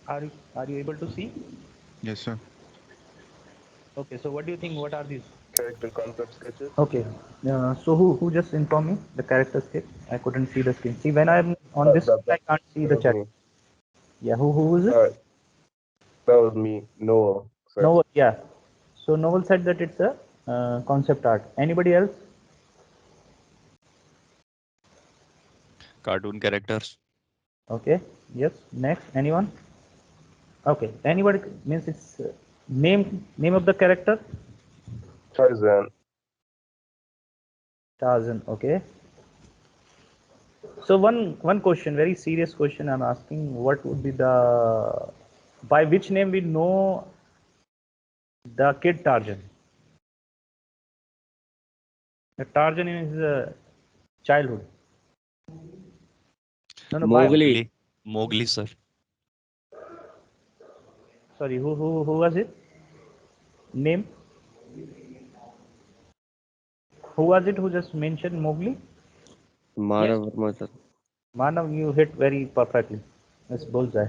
Are you able to see? Yes, sir. Okay, so what do you think? What are these? Character concept sketches. Okay, so who just informed me the character sketch? I couldn't see the screen. See, when I'm on this, That I that can't see that the was chat. me. Yeah, who is it? Uh, that was me, Noah, sir. Novel. Yeah. So Novel said that it's a concept art. Anybody else? Cartoon characters. Okay. Yes. Next. Anyone? Okay. Anybody means it's name of the character. Tarzan. Tarzan. Okay. So one question, very serious question I'm asking. What would be the by which name we know the kid Tarzan? The Tarzan in his childhood. No, no. By Mowgli. Mowgli. Mowgli, sir. sorry. Who was it? Name? Who was it who just mentioned Mowgli? Yes. Manav Verma, sir. Manav, you hit very perfectly. That's bullseye.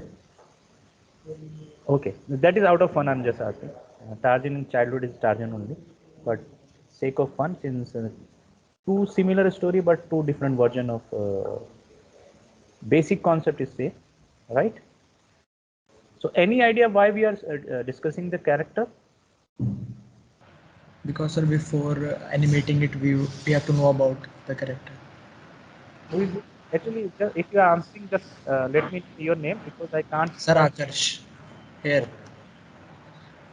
Okay, that is out of fun. I'm just asking. Tarzan in childhood is Tarzan only, but sake of fun, since two similar story but two different version of basic concept is same, right? So, any idea why we are discussing the character? Because sir, before animating it, we have to know about the character. Who is it? Actually, if you are answering, just let me know your name because I can't see Sir the. Akarsh, here.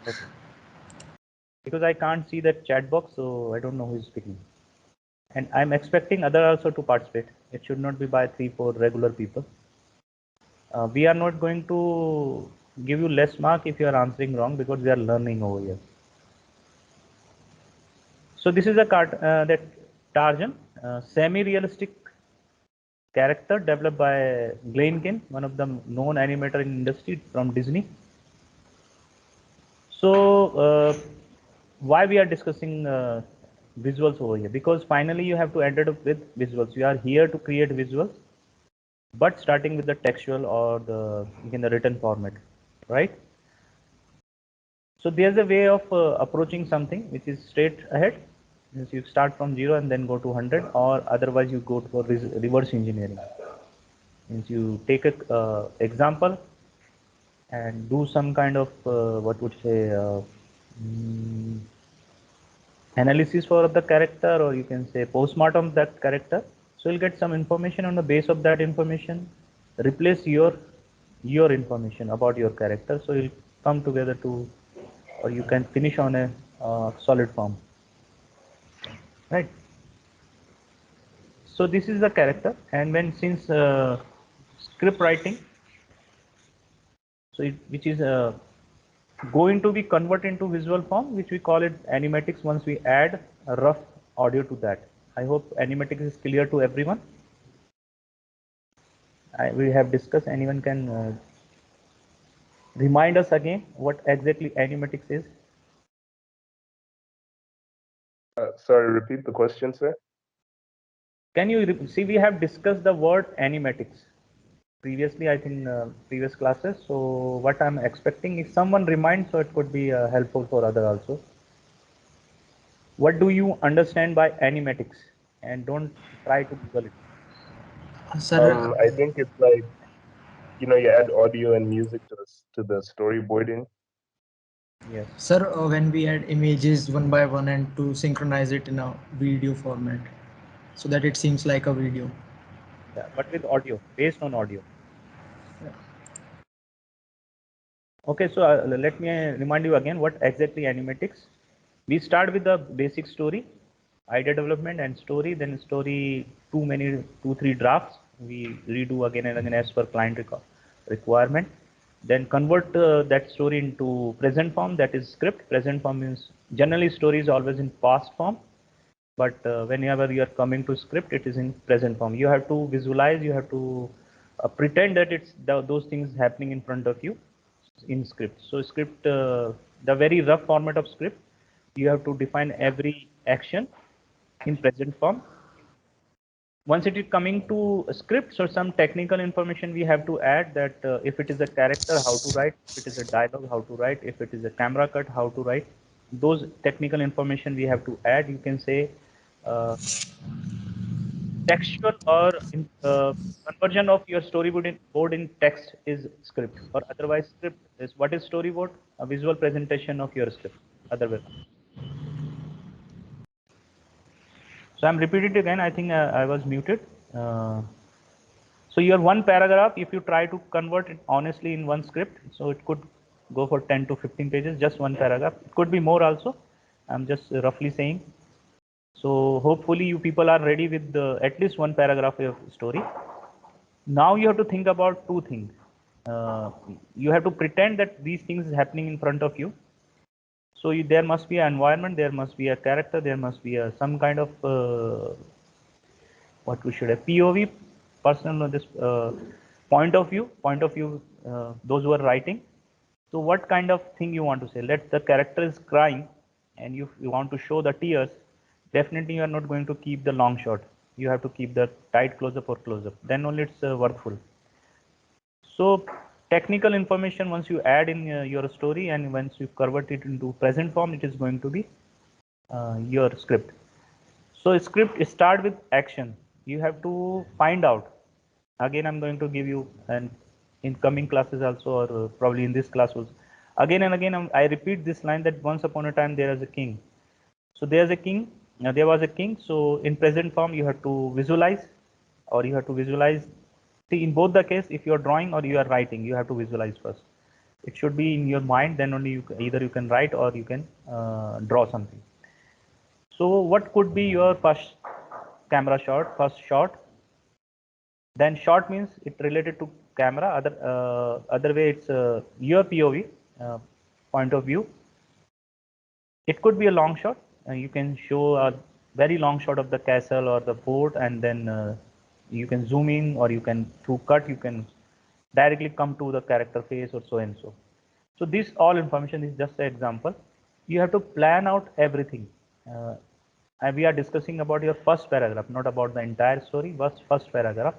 Okay, okay. Because I can't see that chat box, so I don't know who is speaking. And I'm expecting other also to participate. It should not be by 3-4 regular people. We are not going to give you less mark if you are answering wrong because we are learning over here. So this is a card that Tarzan, semi-realistic character developed by Glenn Keane, one of the known animator in industry from Disney. So why we are discussing visuals over here? Because finally you have to end up with visuals. You are here to create visuals, but starting with the textual or the in the written format, right? So there's a way of approaching something which is straight ahead. Means you start from 0 and then go to 100, or otherwise you go for reverse engineering. Means you take a example and do some kind of what would say mm, analysis for the character, or you can say postmortem that character. So you'll get some information. On the base of that information, replace your information about your character, so you'll come together to, or you can finish on a solid form, right? So this is the character, and when since script writing, so which is going to be converted into visual form, which we call it animatics once we add a rough audio to that. I hope animatics is clear to everyone. We have discussed. Anyone can remind us again what exactly animatics is? Sorry, repeat the question, sir. Can you see? We have discussed the word animatics previously, I think, previous classes. So what I'm expecting, if someone reminds, so it could be helpful for other also. What do you understand by animatics? And don't try to Google it. Sir, I think it's like you add audio and music to the storyboarding. Yes. sir, when we add images one by one and to synchronize it in a video format, so that it seems like a video. Yeah, but with audio, based on audio. Okay, so let me remind you again what exactly animatics. We start with the basic story, idea development and story, then story two, three drafts. We redo again and again as per client requirement. Then convert that story into present form, that is script. Present form means generally story is always in past form, but whenever you are coming to script, it is in present form. You have to visualize, you have to pretend that it's those things happening in front of you in script. So script, the very rough format of script, you have to define every action in present form, Once it is coming to scripts or some technical information, we have to add that if it is a character, how to write, if it is a dialogue, how to write, if it is a camera cut, how to write. Those technical information we have to add. You can say textual or conversion of your storyboard in text is script, or otherwise script is what is storyboard? A visual presentation of your script. Otherwise. So I'm repeating it again. I think I was muted. So your one paragraph, if you try to convert it honestly in one script, so it could go for 10 to 15 pages, just one paragraph. It could be more also. I'm just roughly saying. So hopefully you people are ready with at least one paragraph of story. Now you have to think about two things. You have to pretend that these things is happening in front of you. So there must be an environment, there must be a character, there must be some kind of what we should have POV, personal this point of view, those who are writing. So what kind of thing you want to say? Let the character is crying and you want to show the tears. Definitely you are not going to keep the long shot. You have to keep the tight close-up or close-up. Then only it's worthful. So technical information, once you add in your story and once you convert it into present form, it is going to be your script. So script start with action. You have to find out. Again, I'm going to give you an in coming classes also, or probably in this class also. Again and again, I repeat this line that once upon a time there is a king. So there's a king. Now there was a king. So in present form, you have to visualize, or you have to visualize. See, in both the case, if you are drawing or you are writing, you have to visualize first. It should be in your mind. Then only either you can write or you can draw something. So what could be your first camera shot, first shot? Then shot means it related to camera. Other way it's your POV point of view. It could be a long shot. You can show a very long shot of the castle or the fort, and then you can zoom in, or you can through cut you can directly come to the character face or so and so. So this all information is just an example. You have to plan out everything. And we are discussing about your first paragraph, not about the entire story, but first paragraph.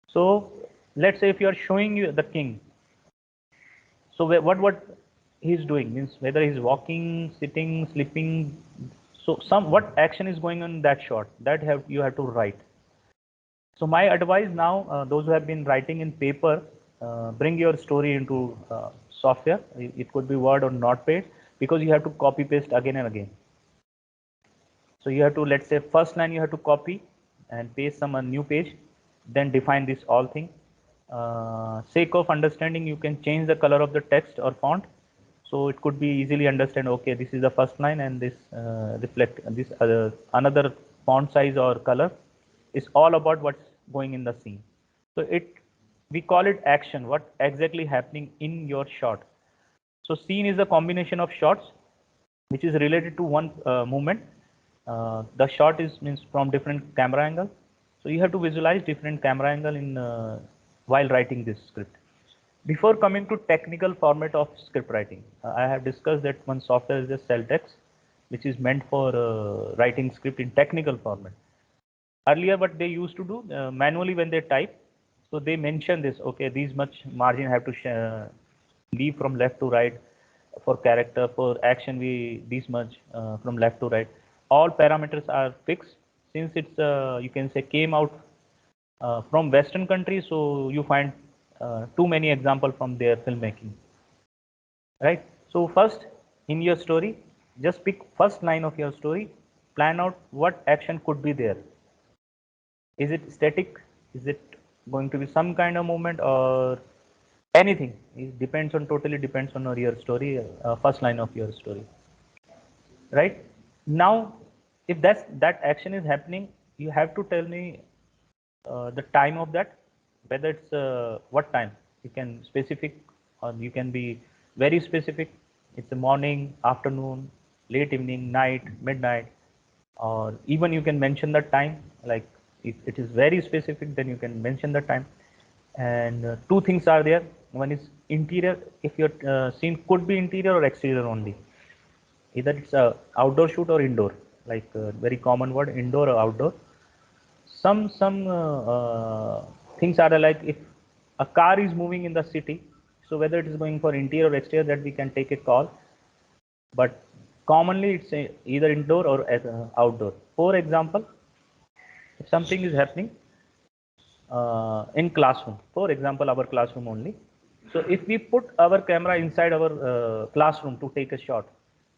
So let's say if you are showing you the king, so what he's doing means whether he's walking, sitting, sleeping. So what action is going on in that shot, that you have to write. So my advice now, those who have been writing in paper, bring your story into software. It could be Word or Notepad, because you have to copy paste again and again. So you have to, let's say first line you have to copy and paste some new page, then define this all thing. Sake of understanding, you can change the color of the text or font, so it could be easily understand. Okay, this is the first line, and this reflect this another font size or color is all about what's going in the scene. So we call it action. What exactly happening in your shot? So scene is a combination of shots which is related to one movement. The shot means from different camera angle. So you have to visualize different camera angle in while writing this script. Before coming to technical format of script writing, I have discussed that one software is the Celtx, which is meant for writing script in technical format. Earlier, what they used to do manually when they type, so they mention this. Okay, these much margin have to leave from left to right. For character, for action, we this much from left to right. All parameters are fixed. Since it's you can say came out from Western countries, so you find too many examples from their filmmaking, right? So first in your story, just pick first line of your story, plan out what action could be there. Is it static? Is it going to be some kind of movement or anything? It depends on, totally depends on your story, first line of your story, right? Now if that action is happening, you have to tell me the time of that, whether it's what time. You can specific, or you can be very specific. It's a morning, afternoon, late evening, night, midnight, or even you can mention the time. Like if it is very specific, then you can mention the time. And two things are there. One is interior. If your scene could be interior or exterior only, either it's a outdoor shoot or indoor, like very common word, indoor or outdoor. some things are like if a car is moving in the city, so whether it is going for interior or exterior, that we can take a call, but commonly it's either indoor or outdoor. For example, if something is happening in classroom, for example our classroom only, so if we put our camera inside our classroom to take a shot,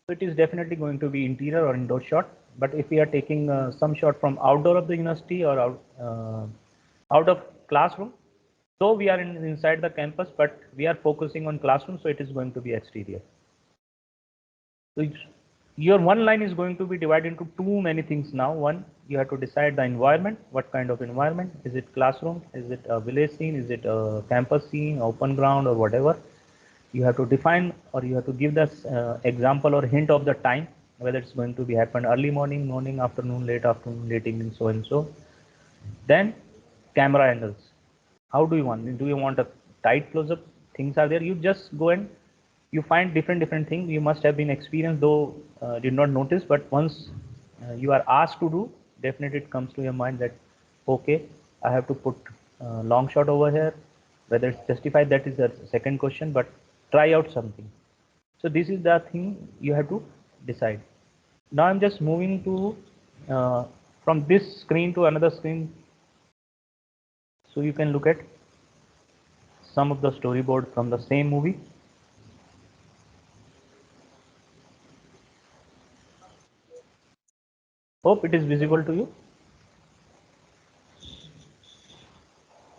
so it is definitely going to be interior or indoor shot. But if we are taking some shot from outdoor of the university or out of classroom, so we are inside the campus, but we are focusing on classroom, so it is going to be exterior. So your one line is going to be divided into too many things now. One, you have to decide the environment. What kind of environment? Is it classroom? Is it a village scene? Is it a campus scene, open ground, or whatever? You have to define, or you have to give the example or hint of the time, whether it's going to be happen early morning, morning, afternoon, late evening, so and so. Then camera angles. How do you want? Do you want a tight close-up? Things are there. You just go and you find different things. You must have been experienced, though did not notice, but once you are asked to do, definitely it comes to your mind that okay, I have to put long shot over here. Whether it's justified, that is the second question, but try out something. So this is the thing you have to decide. Now I'm just moving to from this screen to another screen, so you can look at some of the storyboard from the same movie. Hope it is visible to you.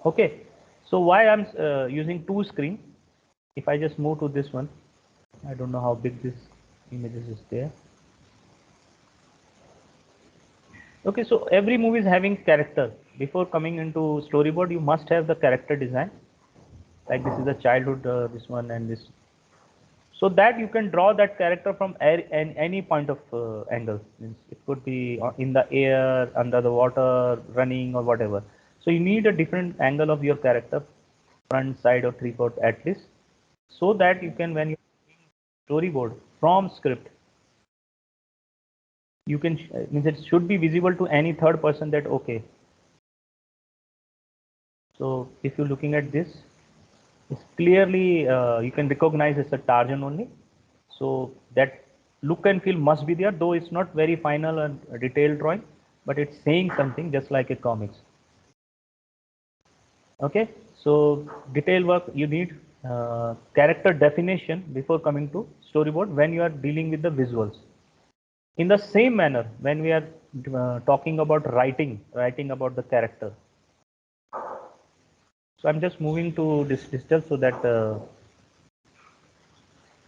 Okay, so why I'm using two screen? If I just move to this one, I don't know how big this images is there. Okay, so every movie is having character. Before coming into storyboard, you must have the character design. Like this is the childhood, this one and this. So that you can draw that character from any point of angle. It could be in the air, under the water, running or whatever. So you need a different angle of your character, front, side or three-quarter at least, so that you can, when you storyboard from script, you can means it should be visible to any third person that okay. So if you're looking at this, it's clearly you can recognize it's a Tarzan only. So that look and feel must be there, though it's not very final and detailed drawing, but it's saying something just like a comics. Okay, so detail work, you need character definition before coming to storyboard when you are dealing with the visuals. In the same manner, when we are talking about writing about the character. So I'm just moving to this digital so that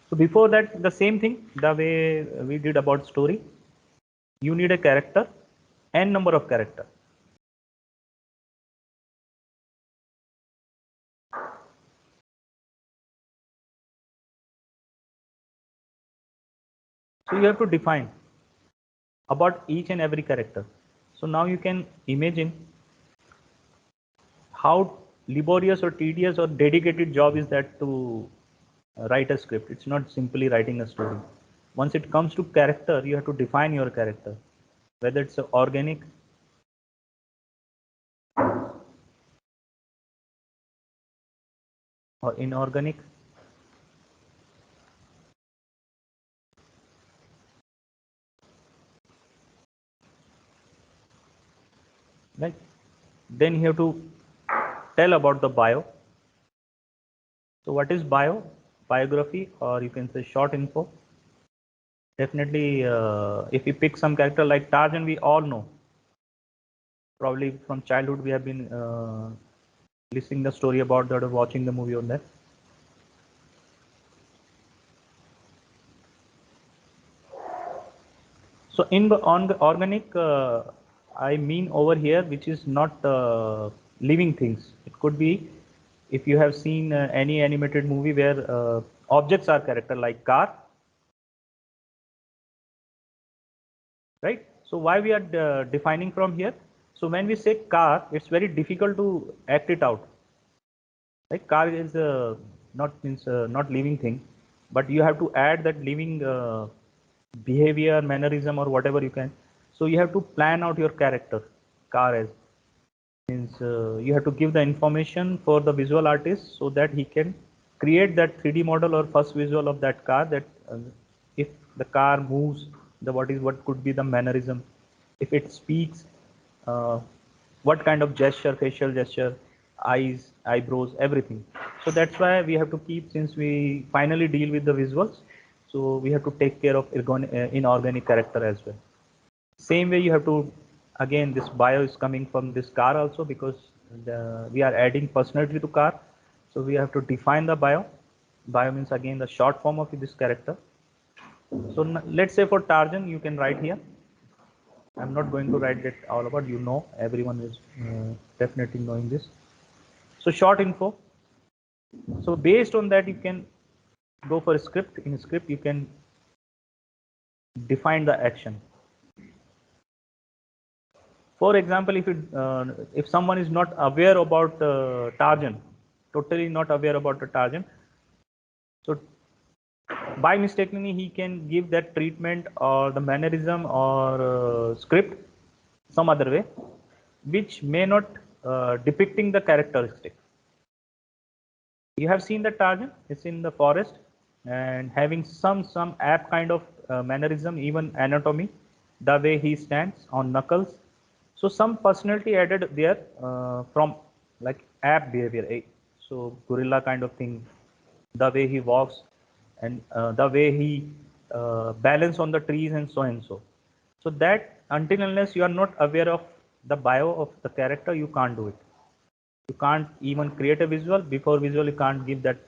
so before that, the same thing, the way we did about story, you need a character, n number of character. So you have to define about each and every character. So now you can imagine how laborious or tedious or dedicated job is that to write a script. It's not simply writing a story. Once it comes to character, you have to define your character, whether it's organic or inorganic. Right? Then you have to tell about the bio. So what is bio? Biography, or you can say short info. Definitely, if you pick some character like Tarzan, we all know. Probably from childhood we have been listening the story about that or watching the movie on that. So in the organic, I mean over here, which is not living things. It could be if you have seen any animated movie where objects are character like car, right? So why we are defining from here? So when we say car, it's very difficult to act it out. Like car is not living thing, but you have to add that living behavior, mannerism, or whatever you can. So you have to plan out your character, car as. Means you have to give the information for the visual artist so that he can create that 3D model or first visual of that car, that if the car moves, what could be the mannerism, if it speaks, what kind of gesture, facial gesture, eyes, eyebrows, everything. So that's why we have to keep, since we finally deal with the visuals, so we have to take care of inorganic character as well. Same way you have to, again, this bio is coming from this car also, because we are adding personality to car. So we have to define the bio. Bio means again the short form of this character. So let's say for Tarzan, you can write here. I'm not going to write that all about, you know, everyone is definitely knowing this. So short info. So based on that, you can go for a script. In a script, you can define the action. For example, if someone is not aware about Tarzan, totally not aware about the Tarzan, so by mistakenly he can give that treatment or the mannerism or script some other way, which may not depicting the characteristic. You have seen the Tarzan, it's in the forest and having some app kind of mannerism, even anatomy, the way he stands on knuckles. So some personality added there from like app behavior. So gorilla kind of thing, the way he walks and the way he balance on the trees and so and so. So that until unless you are not aware of the bio of the character, you can't do it. You can't even create a visual. Before visual, you can't give that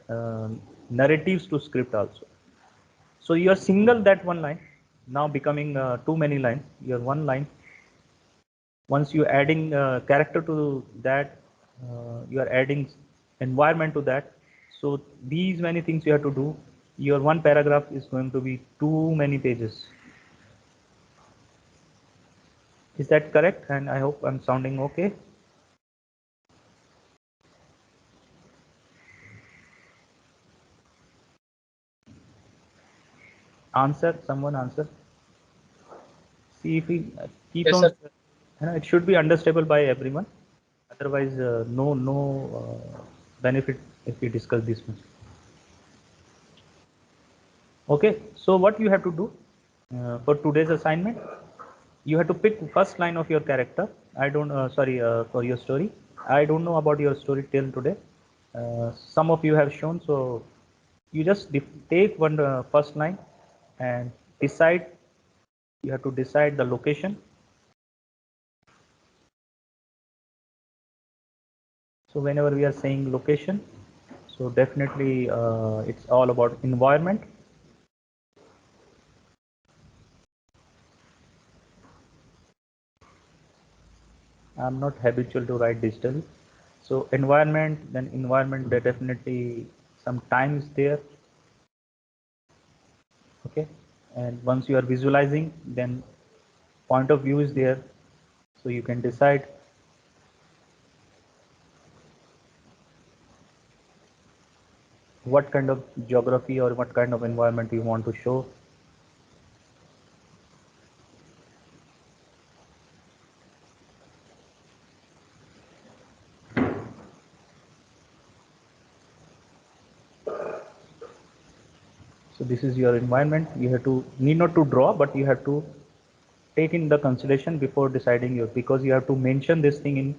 narratives to script also. So you are single that one line, now becoming too many lines. Your one line. Once you adding character to that, you are adding environment to that. So these many things you have to do. Your one paragraph is going to be too many pages. Is that correct? And I hope I'm sounding okay. Answer, someone answer. See, if we keep Yes, on, sir. it should be understandable by everyone. Otherwise, no benefit if we discuss this much. Okay, so what you have to do for today's assignment, you have to pick first line of your character. I don't, for your story. I don't know about your story till today. Some of you have shown, so you just take one first line and decide. You have to decide the location. So whenever we are saying location, so definitely it's all about environment. I'm not habitual to write digitally. So environment, then environment, there definitely some time is there. Okay, and once you are visualizing, then point of view is there. So you can decide what kind of geography or what kind of environment you want to show. So this is your environment. You have to need not to draw, but you have to take in the consideration before deciding your, because you have to mention this thing in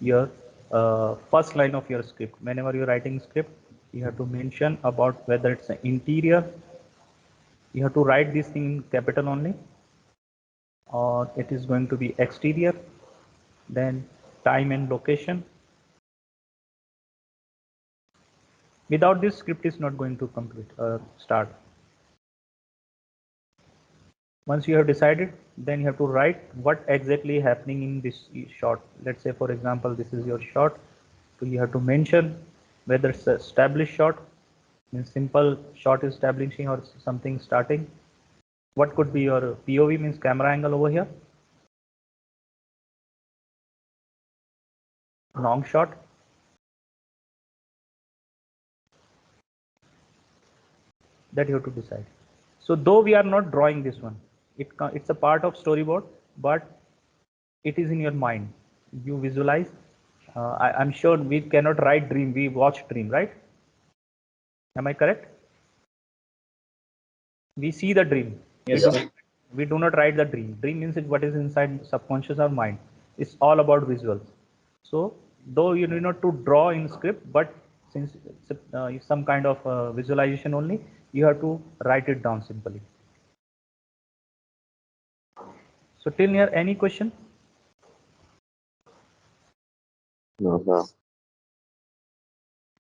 your first line of your script. Whenever you're writing script, you have to mention about whether it's an interior. You have to write this thing in capital only, or it is going to be exterior, then time and location. Without this, script is not going to complete start. Once you have decided, then you have to write what exactly happening in this shot. Let's say, for example, this is your shot. So you have to mention whether it's a established shot, means simple shot is establishing, or something starting. What could be your POV, means camera angle over here. Long shot. That you have to decide. So though we are not drawing this one, it's a part of storyboard, but it is in your mind. You visualize I'm sure we cannot write dream, we watch dream, right? Am I correct? We see the dream. Yes, We do not write the dream. Dream means what is inside subconscious or mind. It's all about visuals. So though you need not to draw in script, but since it's some kind of visualization only, you have to write it down simply. So till here, any question? No.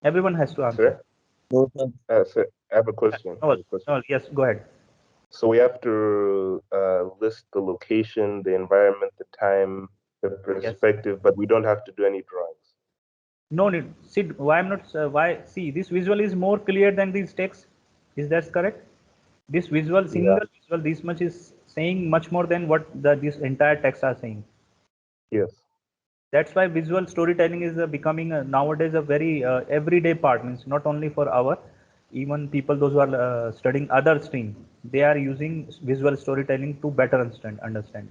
Everyone has to answer. Sir? Sir, I have a question. No, yes, go ahead. So we have to list the location, the environment, the time, the perspective, but we don't have to do any drawings. No need. See, why I'm not? Why? See, this visual is more clear than this text. Is that correct? This visual, single visual, this much is saying much more than what this entire text are saying. Yes. That's why visual storytelling is becoming nowadays a very everyday part. Means not only for our, even people those who are studying other stream, they are using visual storytelling to better understand.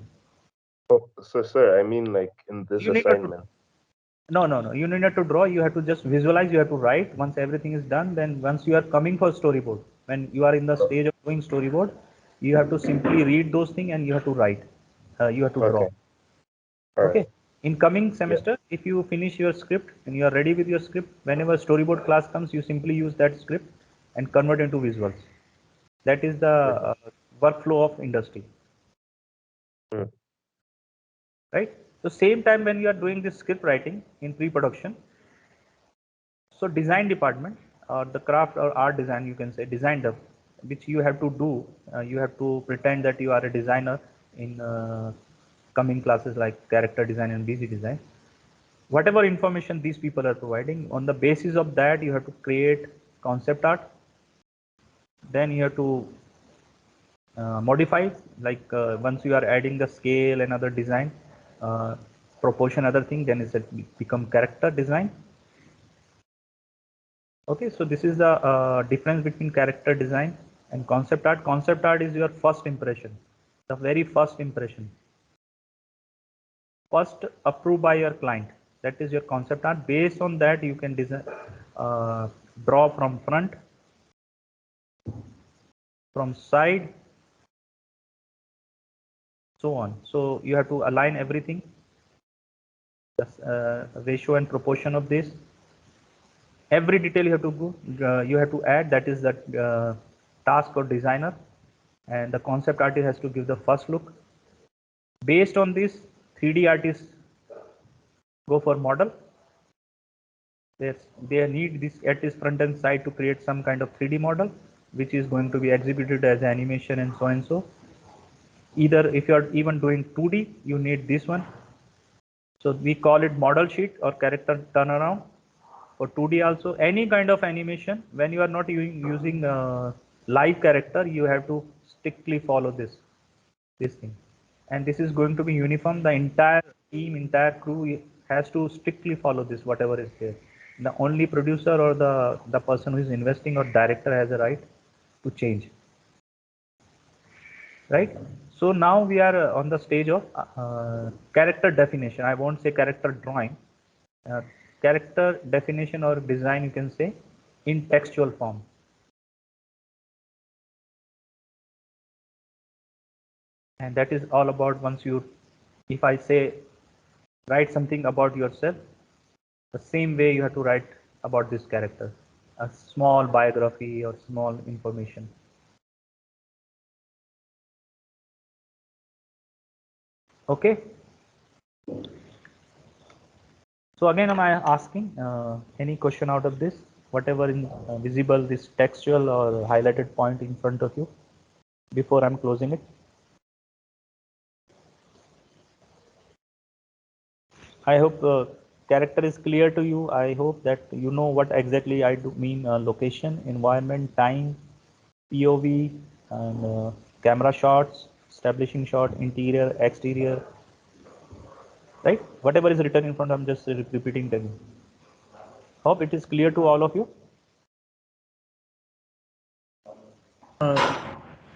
Oh, so sir, I mean like in this You need not to, assignment. no. You need not to draw. You have to just visualize. You have to write. Once everything is done, then once you are coming for storyboard, when you are in the stage of doing storyboard, you have to simply read those things and you have to write. You have to draw. Okay. All Okay. right. In coming semester, if you finish your script and you are ready with your script, whenever storyboard class comes, you simply use that script and convert into visuals. That is the workflow of industry. Mm. Right? So same time when you are doing this script writing in pre-production, so design department or the craft or art design, you can say design dev, which you have to do, you have to pretend that you are a designer in coming classes like character design and BC design. Whatever information these people are providing, on the basis of that, you have to create concept art. Then you have to modify, like once you are adding the scale and other design, proportion, other thing, then it become character design. Okay, so this is the difference between character design and concept art. Concept art is your first impression, the very first impression. First approved by your client. That is your concept art. Based on that, you can design, draw from front, from side, so on. So you have to align everything, the ratio and proportion of this. Every detail you have to go, you have to add. That is the task for designer, and the concept artist has to give the first look. Based on this, 3D artists go for model. They need this at this front end side to create some kind of 3D model, which is going to be exhibited as animation and so and so. Either if you are even doing 2D, you need this one. So we call it model sheet or character turnaround. For 2D also, any kind of animation, when you are not using live character, you have to strictly follow this thing. And this is going to be uniform. The entire team, entire crew has to strictly follow this, whatever is there. The only producer or the person who is investing or director has a right to change. Right? So now we are on the stage of character definition. I won't say character drawing. Character definition or design, you can say, in textual form. And that is all about once you, if I say, write something about yourself, the same way you have to write about this character, a small biography or small information. Okay. So again, am I asking any question out of this? Whatever in visible, this textual or highlighted point in front of you, before I'm closing it. I hope character is clear to you. I hope that you know what exactly I do mean, location, environment, time, POV, and camera shots, establishing shot, interior, exterior, right? Whatever is written in front, I'm just repeating to you. Hope it is clear to all of you.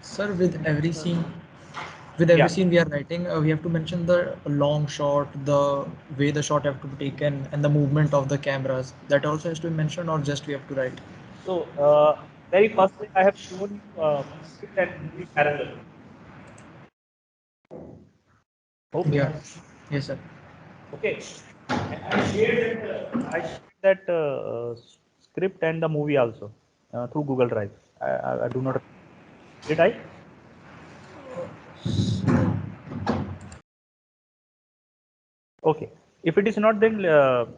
Sir, with every scene, with every Yeah. scene we are writing, we have to mention the long shot, the way the shot have to be taken, and the movement of the cameras. That also has to be mentioned, or just we have to write? So very first thing I have shown you script and movie parallel. Hope you Yeah. have. Yes, sir. Okay. And I shared that script and the movie also through Google Drive. I do not. Did I? Okay. If it is not, then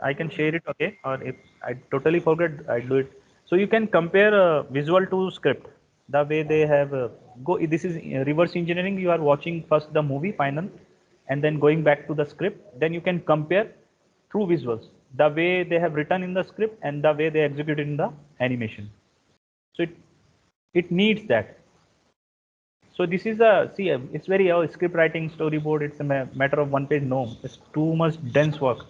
I can share it. Okay. Or if I totally forget, I do it. So you can compare visual to script. The way they have go. This is reverse engineering. You are watching first the movie final, and then going back to the script. Then you can compare through visuals the way they have written in the script and the way they executed in the animation. So it needs that. So this is a see. It's very script writing, storyboard. It's a matter of one page. No, it's too much dense work.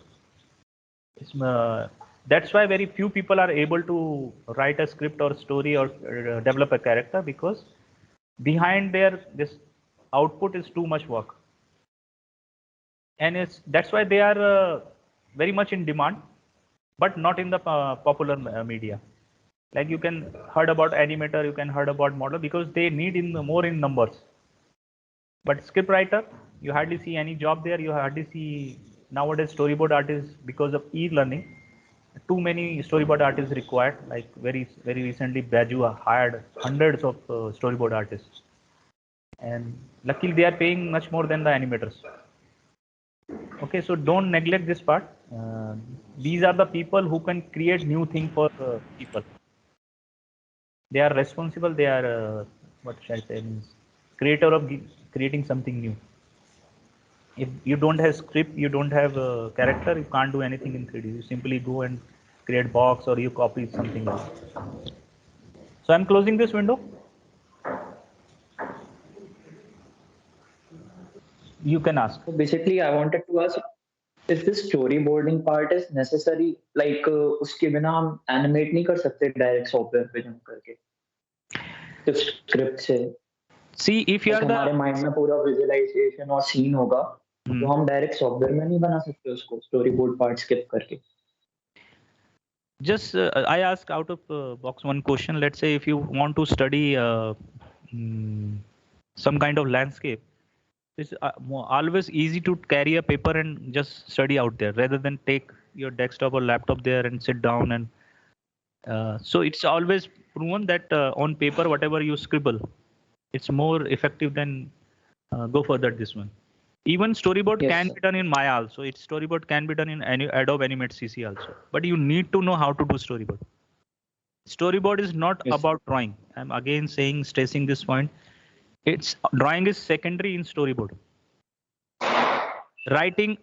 That's why very few people are able to write a script or story or develop a character, because behind their this output is too much work, and that's why they are very much in demand, but not in the popular media. Like you can heard about animator, you can heard about model, because they need in more in numbers. But script writer, you hardly see any job there. You hardly see nowadays storyboard artists, because of e-learning. Too many storyboard artists required. Like very recently, Bajua hired hundreds of storyboard artists, and luckily they are paying much more than the animators. Okay, so don't neglect this part. These are the people who can create new thing for people. They are responsible. They are what should I say? Means creator of creating something new. If you don't have script, you don't have a character, you can't do anything in 3D. You simply go and create box, or you copy something else. So I'm closing this window. You can ask. So basically, I wanted to ask if this storyboarding part is necessary, like उसके बिना हम animate नहीं कर सकते direct software पे jump करके सिर्फ script से See, if you like are the हमारे mind में पूरा visualization और scene होगा तो हम direct software में नहीं बना सकते उसको storyboard part skip करके. just I ask out of box one question. Let's say if you want to study some kind of landscape, it's always easy to carry a paper and just study out there, rather than take your desktop or laptop there and sit down and so it's always proven that on paper whatever you scribble, it's more effective than go further this one. Even storyboard Yes, can sir. be done in Maya also. Its storyboard can be done in any Adobe Animate CC also. But you need to know how to do storyboard. Storyboard is not Yes, sir. about drawing. I'm again stressing this point. It's drawing is secondary in storyboard. Writing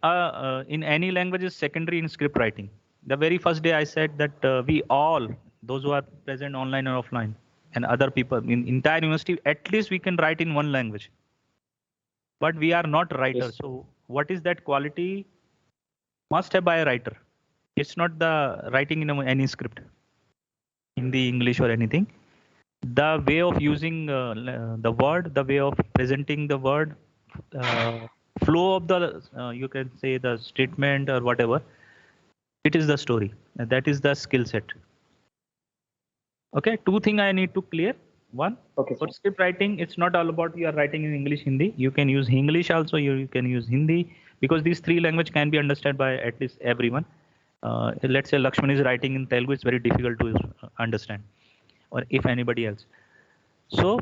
in any language is secondary in script writing. The very first day I said that we all, those who are present online or offline, and other people in entire university, at least we can write in one language. But we are not writers. Yes. So what is that quality must have by a writer? It's not the writing in any script, Hindi, English, or anything. The way of using the word, the way of presenting the word, flow of the, you can say the statement or whatever, it is the story. And that is the skill set. Okay, two things I need to clear. One, Okay, for sir. script writing, it's not all about you are writing in English, Hindi. You can use English also, you can use Hindi, because these three language can be understood by at least everyone. Let's say Lakshman is writing in Telugu, it's very difficult to understand, or if anybody else. So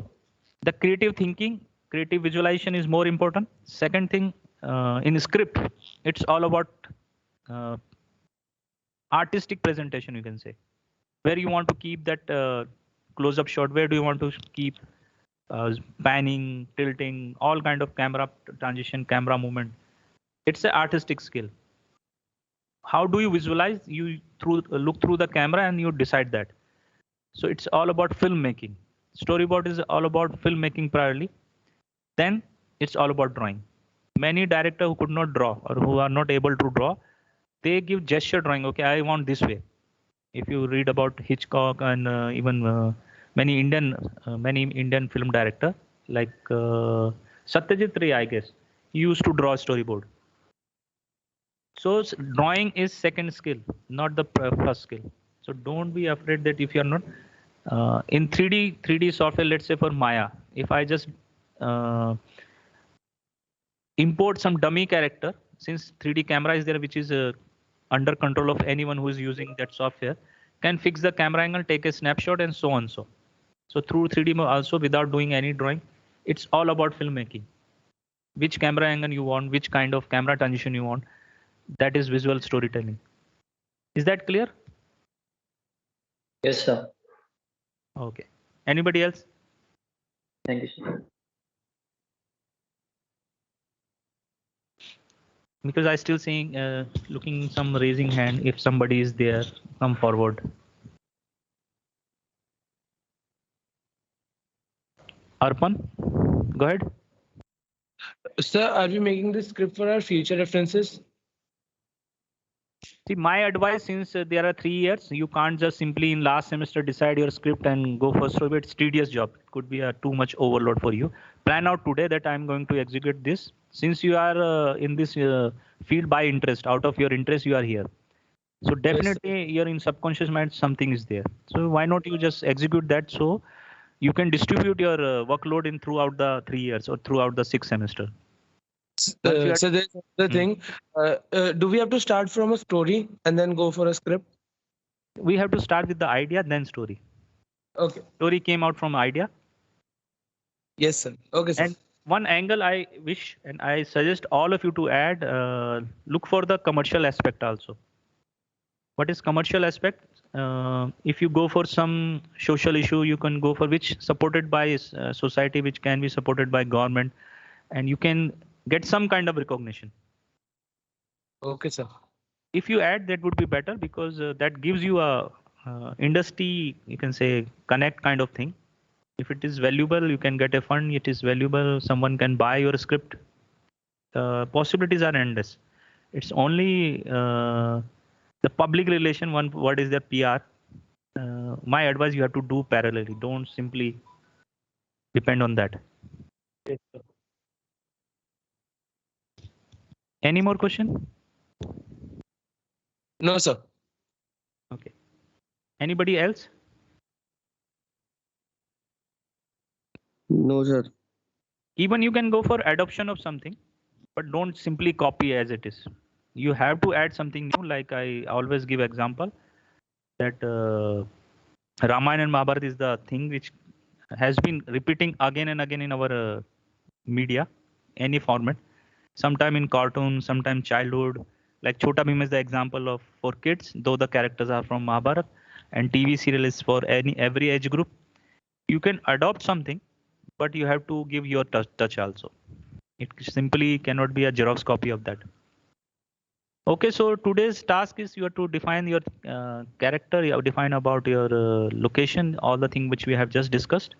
the creative thinking, creative visualization is more important. Second thing, in script, it's all about uh, artistic presentation, you can say. Where you want to keep that close-up shot, where do you want to keep panning, tilting, all kind of camera transition, camera movement. It's an artistic skill. How do you visualize? You look through the camera and you decide that. So it's all about filmmaking. Storyboard is all about filmmaking primarily. Then it's all about drawing. Many directors who could not draw or who are not able to draw, they give gesture drawing. Okay, I want this way. If you read about Hitchcock and even many Indian film director like Satyajit Ray, I guess, he used to draw a storyboard. So drawing is second skill, not the first skill. So don't be afraid that if you're not in 3D software, let's say for Maya, if I just import some dummy character, since 3D camera is there, which is under control of anyone who is using that software, can fix the camera angle, take a snapshot, and so on. So through 3D also, without doing any drawing, it's all about filmmaking. Which camera angle you want, which kind of camera transition you want, that is visual storytelling. Is that clear? Yes, sir. Okay. Anybody else? Thank you, sir. Because I still seeing looking some raising hand. If somebody is there, come forward. Arpan, go ahead. Sir, are we making this script for our future references? See, my advice, since there are 3 years, you can't just simply in last semester decide your script and go for story. It's tedious job. It could be a too much overload for you. Plan out today that I'm going to execute this. Since you are in this field by interest, out of your interest, you are here. So definitely you're in subconscious mind, something is there. So why not you just execute that so you can distribute your workload in throughout the 3 years or throughout the 6 semester. So there's the thing. Do we have to start from a story and then go for a script? We have to start with the idea, then story. Okay. Story came out from idea. Yes, sir. Okay, sir. And one angle I wish and I suggest all of you to add, look for the commercial aspect also. What is commercial aspect? If you go for some social issue, you can go for which supported by society, which can be supported by government, and you can get some kind of recognition. Okay, sir. If you add, that would be better because that gives you a industry, you can say, connect kind of thing. If it is valuable, you can get a fund. It is valuable, someone can buy your script. Possibilities are endless. It's only the public relation one. What is their PR? My advice, you have to do parallelly. Don't simply depend on that. Yes, sir. Any more question? No, sir. Okay. Anybody else? No, sir. Even you can go for adoption of something, but don't simply copy as it is. You have to add something new. Like I always give example that Ramayana and Mahabharata is the thing which has been repeating again and again in our media, any format. Sometime in cartoon, sometime childhood. Like Chota Bhim is the example of for kids, though the characters are from Mahabharata, and TV serial is for every age group. You can adopt something, but you have to give your touch also. It simply cannot be a Xerox copy of that. Okay, so today's task is you have to define your character, you have to define about your location, all the things which we have just discussed.